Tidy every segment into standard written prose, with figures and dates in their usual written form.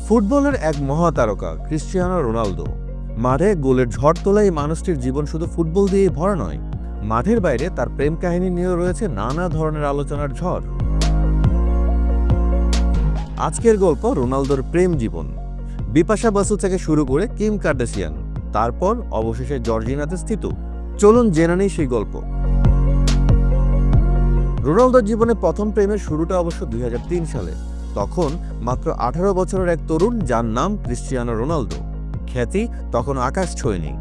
ফুটবলের এক মহাতারকা Cristiano Ronaldo মাঠে গোলের ঝড় তোলা এই মানুষটির জীবন শুধু ফুটবল দিয়েই ভরা নয়, মাঠের বাইরে তার প্রেম কাহিনী নিয়েও রয়েছে নানা ধরনের আলোচনার ঝড়। আজকের গল্প রোনালদোর প্রেম জীবন, বিপাশা বসু থেকে শুরু করে কিম কার্দাশিয়ান, তারপর অবশেষে জর্জিনাতে স্থিত। চলুন জেনে নেই সেই গল্প। রোনালদোর জীবনে প্রথম প্রেমের শুরুটা অবশ্য 2003 সালে। তখন মাত্র 18 বছরের এক তরুণ, যার নাম ক্রিস্টিয়ানো রোনালদো। খ্যাতি তখন আকাশ ছোঁয়নি।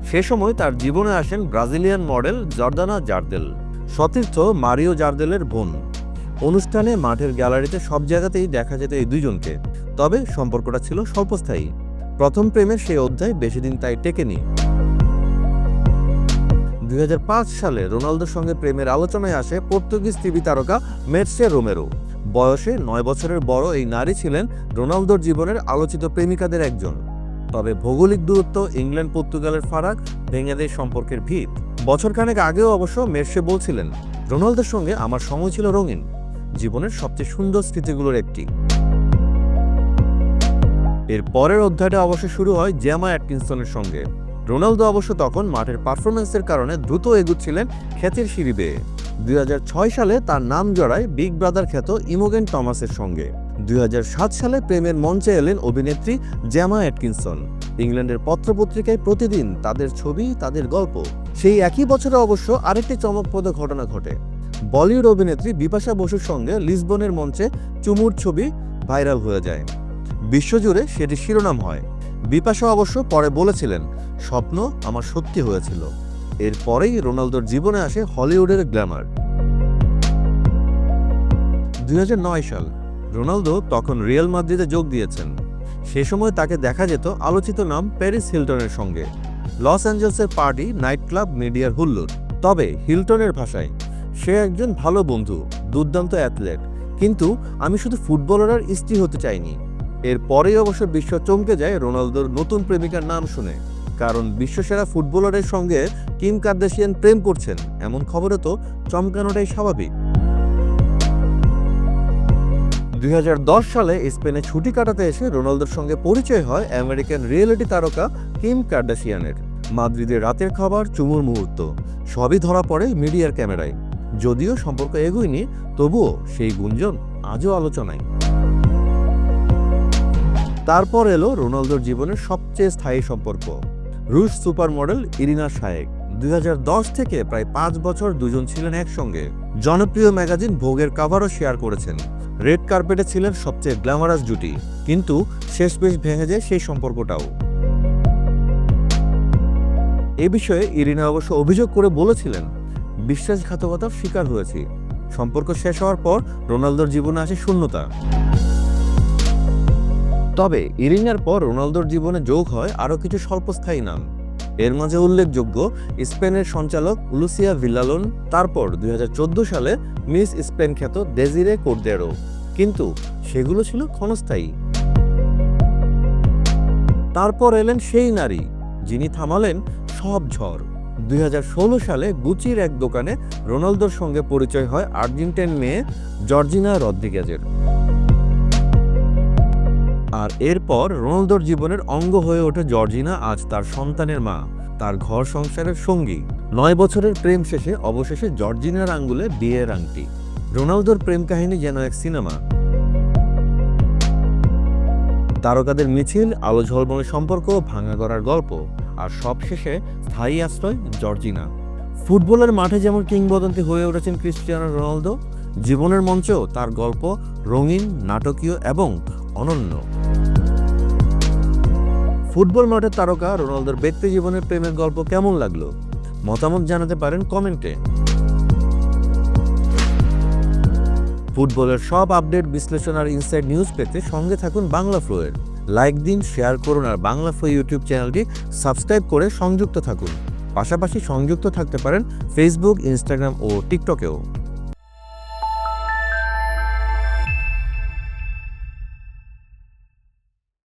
সে সময় তার জীবনে আসেন ব্রাজিলিয়ান মডেল জর্দানা জারদেল, সতীর্থ মারিও জারদেলের বোন। অনুষ্ঠানে, মাঠের গ্যালারিতে, সব জায়গাতেই দেখা যেত এই দুইজনকে। তবে সম্পর্কটা ছিল স্বল্পস্থায়ী। প্রথম প্রেমের সেই অধ্যায় বেশি দিন তাই টেকেনি। 2005 সালে রোনালদোর সঙ্গে প্রেমের আলোচনায় আসে পর্তুগিজ টিভি তারকা মের্সে রোমেরো। বয়সে 9 বছরের বড় এই নারী ছিলেন রোনালদোর জীবনের আলোচিত প্রেমিকাদের একজন। তবে ভৌগোলিক দূরত্ব, ইংল্যান্ড পর্তুগালের ফারাক ভেঙে দেয় সম্পর্কের ভিত। বছরখানেক আগেও অবশ্য মের্সে বলছিলেন, রোনালদোর সঙ্গে আমার সময় ছিল রঙিন, জীবনের সবচেয়ে সুন্দর স্মৃতিগুলোর একটি। এর পরের অধ্যায়টা অবশ্য শুরু হয় জেমা অ্যাটকিনসনের সঙ্গে। রোনালদো অবশ্য তখন মাঠের পারফরমেন্সের কারণে দ্রুত এগুচ্ছিলেন খ্যাতির সিঁড়ি বেয়ে। 2006 সালে তার নাম জড়ায় বিগ ব্রাদার খ্যাত ইমোগেন টমাসের সঙ্গে। 2007 সালে প্রেমের মঞ্চে এলেন অভিনেত্রী জেমা অ্যাটকিনসন। ইংল্যান্ডের পত্রপত্রিকায় প্রতিদিন তাদের ছবি, তাদের গল্প। সেই একই বছরে অবশ্য আরেকটি চমকপ্রদ ঘটনা ঘটে। বলিউড অভিনেত্রী বিপাশা বসুর সঙ্গে লিসবনের মঞ্চে চুমুর ছবি ভাইরাল হয়ে যায়। বিশ্বজুড়ে সেটি শিরোনাম হয়। বিপাশা অবশ্য পরে বলেছিলেন, স্বপ্ন আমার সত্যি হয়েছিল। এরপরেই রোনালদোর জীবনে আসে হলিউডের গ্ল্যামার। 2009 সাল, রোনালদো তখন রিয়াল মাদ্রিদে যোগ দিয়েছেন। সে সময় তাকে দেখা যেত আলোচিত নাম প্যারিস হিলটনের সঙ্গে। লস অ্যাঞ্জেলসের পার্টি, নাইট ক্লাব, মিডিয়ার হুল্লোড়। তবে হিলটনের ভাষায়, সে একজন ভালো বন্ধু, দুর্দান্ত অ্যাথলেট, কিন্তু আমি শুধু ফুটবলার আর স্ত্রী হতে চাইনি। এরপরেই অবশ্য বিশ্ব চমকে যায় রোনালদোর নতুন প্রেমিকার নাম শুনে। কারণ বিশ্বসেরা ফুটবলারের সঙ্গে কিম কার্দাশিয়ান প্রেম করছেন, এমন খবরে তো চমকানোটাই স্বাভাবিক। 2010 সালে স্পেনে ছুটি কাটাতে এসে রোনালদোর সঙ্গে পরিচয় হয় আমেরিকান রিয়েলিটি তারকা কিম কার্দাশিয়ানের। মাদ্রিদের রাতের খাবার, চুমুর মুহূর্ত, সবই ধরা পড়ে মিডিয়ার ক্যামেরায়। যদিও সম্পর্ক এগোয়নি, তবুও সেই গুঞ্জন আজও আলোচনায়। তারপর এলো রোনালদোর জীবনের সবচেয়ে স্থায়ী সম্পর্ক, রুশ সুপার মডেল ইরিনা শায়েক। 2010 থেকে প্রায় 5 বছর দুজন ছিলেন একসঙ্গে। জনপ্রিয় ম্যাগাজিন ভোগের কাভারও শেয়ার করেছেন। রেড কার্পেটে ছিলেন সবচেয়ে গ্ল্যামারাস জুটি। কিন্তু শেষমেশ ভেঙে যায় সেই সম্পর্কটাও। এ বিষয়ে ইরিনা অবশ্য অভিযোগ করে বলেছিলেন, বিশ্বাসঘাতকতার শিকার হয়েছি। সম্পর্ক শেষ হওয়ার পর রোনালদোর জীবনে আসে শূন্যতা। তবে ইরিনার পর রোনালদোর জীবনে যোগ হয় আরও কিছু স্বল্পস্থায়ী নাম। এর মাঝে উল্লেখযোগ্য স্পেনের সঞ্চালক লুসিয়া ভিল্লালোন, তারপর 2014 সালে মিস স্পেন খ্যাত ডেজিরে কোর্দেরো। কিন্তু সেগুলো ছিল ক্ষণস্থায়ী। তারপর এলেন সেই নারী যিনি থামালেন সব ঝড়। 2016 সালে গুচির এক দোকানে রোনালদোর সঙ্গে পরিচয় হয় আর্জেন্টাইন মেয়ে জর্জিনা রদ্রিগেজের। আর এরপর রোনালদোর জীবনের অঙ্গ হয়ে ওঠে জর্জিনা, আজ তার সন্তানের মা, তার ঘর সংসারের সঙ্গী। 9 বছরের প্রেম শেষে অবশেষে জর্জিনার আঙ্গুলে বিয়ের আংটি। রোনালদোর প্রেম কাহিনী যেন এক সিনেমা। তারকাদের মিছিল, আলো ঝলমলে সম্পর্ক, ভাঙা গড়ার গল্প, আর সবশেষে স্থায়ী আশ্রয় জর্জিনা। ফুটবলের মাঠে যেমন কিংবদন্তি হয়ে উঠেছেন ক্রিস্টিয়ানো রোনালদো, জীবনের মঞ্চেও তার গল্প রঙিন, নাটকীয় এবং অনন্য। ফুটবল মাঠের তারকা রোনালদোর ব্যক্তি জীবনের প্রেমের গল্প কেমন লাগলো? মতামত জানাতে পারেন কমেন্টে। ফুটবলের সব আপডেট, বিশ্লেষণ আর ইনসাইড নিউজ পেতে সঙ্গে থাকুন বাংলা ফ্লোয়ের। লাইক দিন, শেয়ার করুন আর বাংলা ফ্লো ইউটিউব চ্যানেলটি সাবস্ক্রাইব করে সংযুক্ত থাকুন। পাশাপাশি সংযুক্ত থাকতে পারেন ফেসবুক, ইনস্টাগ্রাম ও টিকটকেও।